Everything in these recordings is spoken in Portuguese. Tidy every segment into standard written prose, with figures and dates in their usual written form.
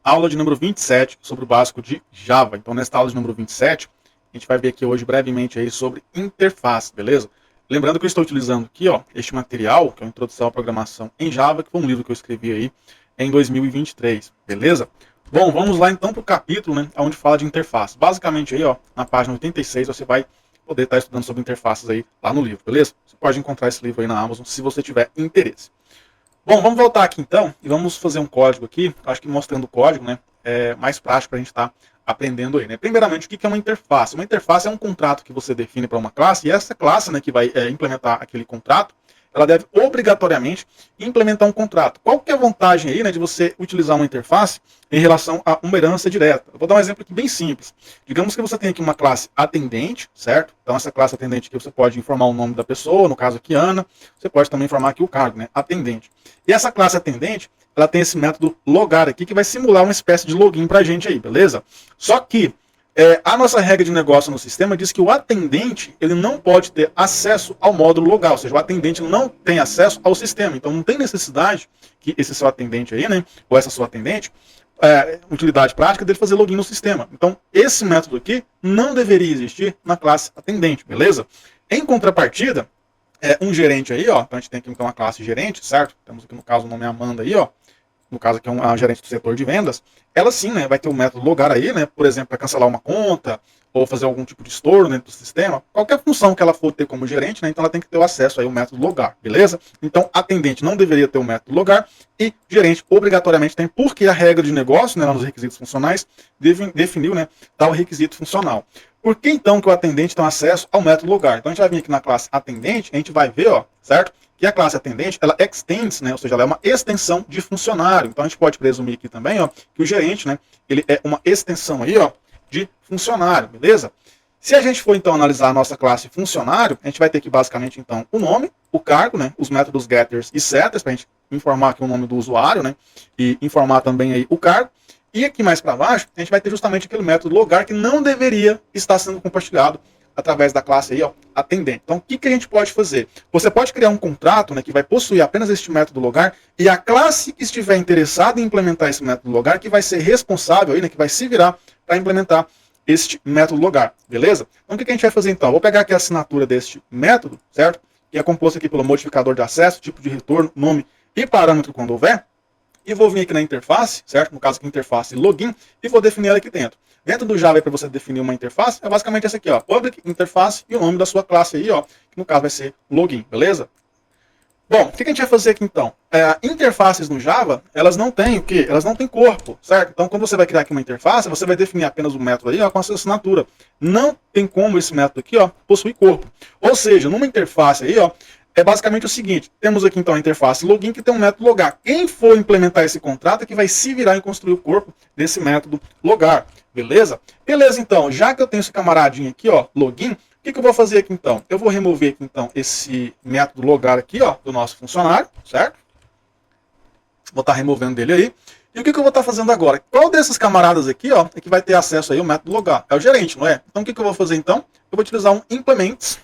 aula de número 27 sobre o básico de Java. Então, nesta aula de número 27, a gente vai ver aqui hoje brevemente aí sobre interface, beleza? Lembrando que eu estou utilizando aqui, ó, este material, que é a Introdução à Programação em Java, que foi um livro que eu escrevi aí em 2023, beleza? Bom, vamos lá então para o capítulo, né, onde fala de interface. Basicamente aí, ó, na página 86, você vai poder estar estudando sobre interfaces aí lá no livro, beleza? Você pode encontrar esse livro aí na Amazon, se você tiver interesse. Bom, vamos voltar aqui então e vamos fazer um código aqui. Acho que mostrando o código, né, é mais prático para a gente estar aprendendo aí, né? Primeiramente, o que é uma interface? Uma interface é um contrato que você define para uma classe e essa classe, né, que vai implementar aquele contrato, ela deve obrigatoriamente implementar um contrato. Qual que é a vantagem aí, né, de você utilizar uma interface em relação a uma herança direta? Eu vou dar um exemplo aqui bem simples. Digamos que você tem aqui uma classe atendente, certo? Então essa classe atendente aqui você pode informar o nome da pessoa, no caso aqui Ana, você pode também informar aqui o cargo, né, atendente. E essa classe atendente, ela tem esse método logar aqui que vai simular uma espécie de login pra gente aí, beleza? Só que a nossa regra de negócio no sistema diz que o atendente ele não pode ter acesso ao módulo logar, ou seja, o atendente não tem acesso ao sistema. Então não tem necessidade que esse seu atendente aí, né, ou essa sua atendente, utilidade prática dele fazer login no sistema. Então esse método aqui não deveria existir na classe atendente, beleza? Em contrapartida, um gerente aí, ó, então a gente tem aqui então uma classe gerente, certo? Temos aqui no caso o nome Amanda aí, ó. No caso aqui é uma gerente do setor de vendas, ela sim, né, vai ter o método logar aí, né, por exemplo, para cancelar uma conta ou fazer algum tipo de estouro dentro do sistema, qualquer função que ela for ter como gerente, né, então ela tem que ter o acesso aí ao método logar, beleza? Então, atendente não deveria ter o método logar e gerente obrigatoriamente tem, porque a regra de negócio, né, lá nos requisitos funcionais, definiu, né, tal requisito funcional. Por que então que o atendente tem acesso ao método logar? Então a gente vai vir aqui na classe atendente, a gente vai ver, ó, certo? Que a classe atendente, ela extends, né, ou seja, ela é uma extensão de funcionário. Então a gente pode presumir aqui também, ó, que o gerente, né, ele é uma extensão aí, ó, de funcionário, beleza? Se a gente for então analisar a nossa classe funcionário, a gente vai ter aqui basicamente então o nome, o cargo, né, os métodos getters e setters para a gente informar aqui o nome do usuário, né, e informar também aí o cargo. E aqui mais para baixo, a gente vai ter justamente aquele método logar que não deveria estar sendo compartilhado através da classe aí, ó, atendente. Então, o que a gente pode fazer? Você pode criar um contrato, né, que vai possuir apenas este método logar e a classe que estiver interessada em implementar esse método logar que vai ser responsável aí, né, que vai se virar para implementar este método logar, beleza? Então, o que a gente vai fazer então? Vou pegar aqui a assinatura deste método, certo? Que é composto aqui pelo modificador de acesso, tipo de retorno, nome e parâmetro quando houver. E vou vir aqui na interface, certo? No caso aqui, interface login, e vou definir ela aqui dentro. Dentro do Java, para você definir uma interface, é basicamente essa aqui, ó, public interface e o nome da sua classe aí, ó, que no caso vai ser login, beleza? Bom, o que a gente vai fazer aqui então? Interfaces no Java, elas não têm o quê? Elas não têm corpo, certo? Então, quando você vai criar aqui uma interface, você vai definir apenas o método aí, ó, com a sua assinatura. Não tem como esse método aqui, ó, possuir corpo. Ou seja, numa interface aí, ó, é basicamente o seguinte, temos aqui então a interface login que tem um método logar. Quem for implementar esse contrato é que vai se virar em construir o corpo desse método logar, beleza? Beleza, então, já que eu tenho esse camaradinho aqui, ó, login, o que eu vou fazer aqui então? Eu vou remover aqui então esse método logar aqui, ó, do nosso funcionário, certo? Vou estar removendo dele aí. E o que eu vou estar fazendo agora? Qual desses camaradas aqui, ó, é que vai ter acesso aí ao método logar? É o gerente, não é? Então o que eu vou fazer então? Eu vou utilizar um implements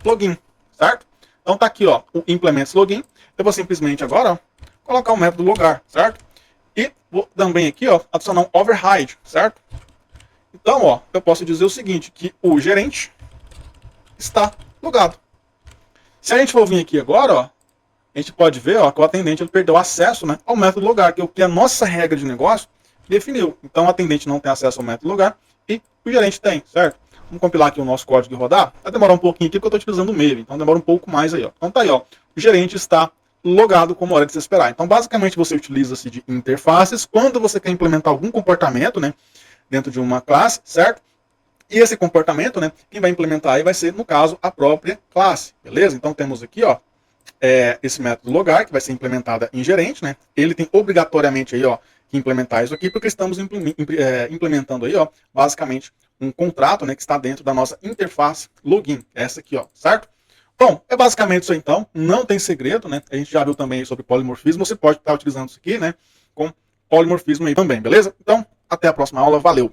login, certo? Então tá aqui, ó, o implements login. Eu vou simplesmente agora, ó, colocar o método logar, certo? E vou também aqui, ó, adicionar um override, certo? Então, ó, eu posso dizer o seguinte, que o gerente está logado. Se a gente for vir aqui agora, ó, a gente pode ver, ó, que o atendente ele perdeu acesso, né, ao método logar, que é o que a nossa regra de negócio definiu. Então, o atendente não tem acesso ao método logar e o gerente tem, certo? Vamos compilar aqui o nosso código e rodar. Vai demorar um pouquinho aqui porque eu estou utilizando o Maven, então demora um pouco mais aí, ó. Então tá aí, ó, o gerente está logado como hora de se esperar. Então, basicamente, você utiliza-se de interfaces quando você quer implementar algum comportamento, né, dentro de uma classe, certo? E esse comportamento, né, quem vai implementar aí vai ser, no caso, a própria classe, beleza? Então temos aqui, ó, esse método logar, que vai ser implementado em gerente, né? Ele tem obrigatoriamente aí, ó, que implementar isso aqui, porque estamos implementando aí, ó, basicamente, um contrato, né, que está dentro da nossa interface login, essa aqui, ó, certo? Bom, é basicamente isso aí, então, não tem segredo, né? A gente já viu também sobre polimorfismo, você pode estar utilizando isso aqui, né, com polimorfismo aí também, beleza? Então, até a próxima aula, valeu!